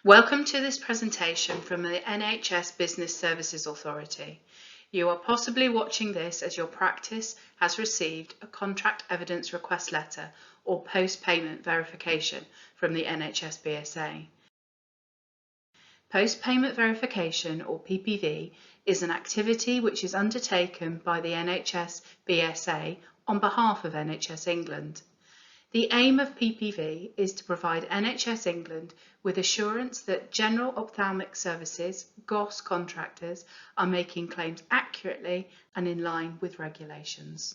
Welcome to this presentation from the NHS Business Services Authority. You are possibly watching this as your practice has received a contract evidence request letter or post-payment verification from the NHS BSA. Post-payment verification, or PPV, is an activity which is undertaken by the NHS BSA on behalf of NHS England. The aim of PPV is to provide NHS England with assurance that General Ophthalmic Services, GOS contractors, are making claims accurately and in line with regulations.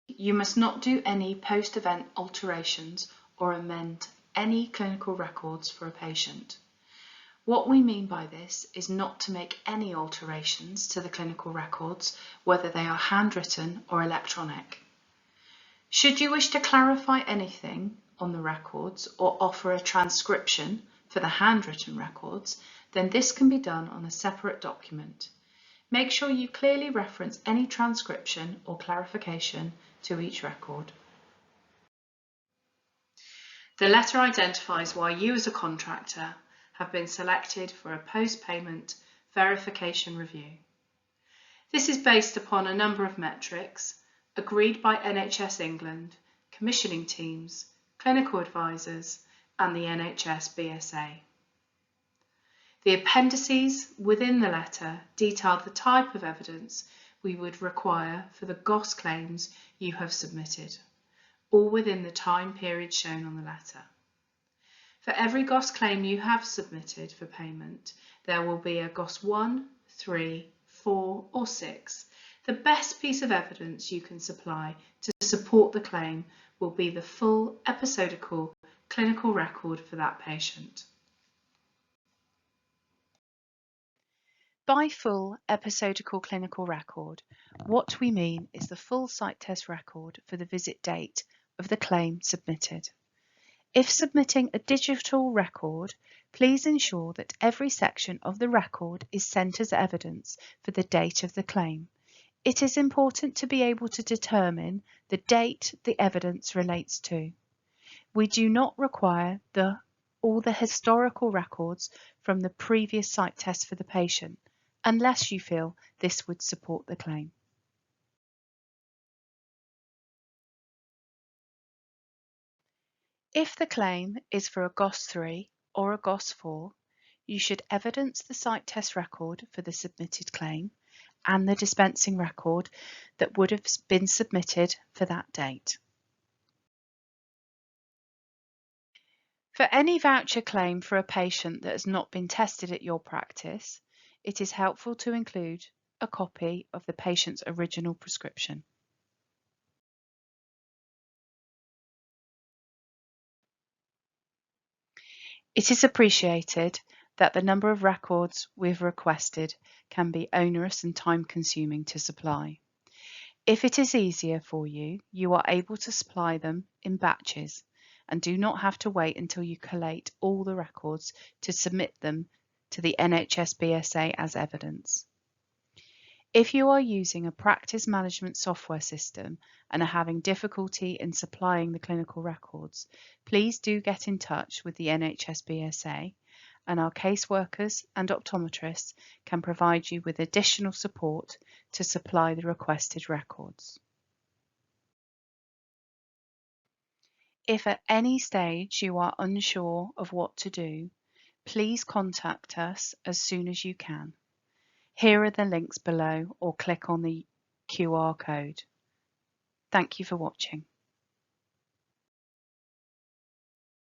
You must not do any post-event alterations or amend any clinical records for a patient. What we mean by this is not to make any alterations to the clinical records, whether they are handwritten or electronic. Should you wish to clarify anything on the records or offer a transcription for the handwritten records, then this can be done on a separate document. Make sure you clearly reference any transcription or clarification to each record. The letter identifies why you as a contractor have been selected for a post-payment verification review. This is based upon a number of metrics agreed by NHS England, commissioning teams, clinical advisors and the NHS BSA. The appendices within the letter detail the type of evidence we would require for the GOS claims you have submitted, all within the time period shown on the letter. For every GOS claim you have submitted for payment, there will be a GOS 1, 3, 4 or 6. The best piece of evidence you can supply to support the claim will be the full episodical clinical record for that patient. By full episodical clinical record, what we mean is the full site test record for the visit date of the claim submitted. If submitting a digital record, please ensure that every section of the record is sent as evidence for the date of the claim. It is important to be able to determine the date the evidence relates to. We do not require all the historical records from the previous site test for the patient, unless you feel this would support the claim. If the claim is for a GOS 3 or a GOS 4, you should evidence the site test record for the submitted claim and the dispensing record that would have been submitted for that date. For any voucher claim for a patient that has not been tested at your practice, it is helpful to include a copy of the patient's original prescription. It is appreciated that the number of records we've requested can be onerous and time-consuming to supply. If it is easier for you, you are able to supply them in batches and do not have to wait until you collate all the records to submit them to the NHS BSA as evidence. If you are using a practice management software system and are having difficulty in supplying the clinical records, please do get in touch with the NHS BSA and our caseworkers and optometrists can provide you with additional support to supply the requested records. If at any stage you are unsure of what to do, please contact us as soon as you can. Here are the links below or click on the QR code. Thank you for watching.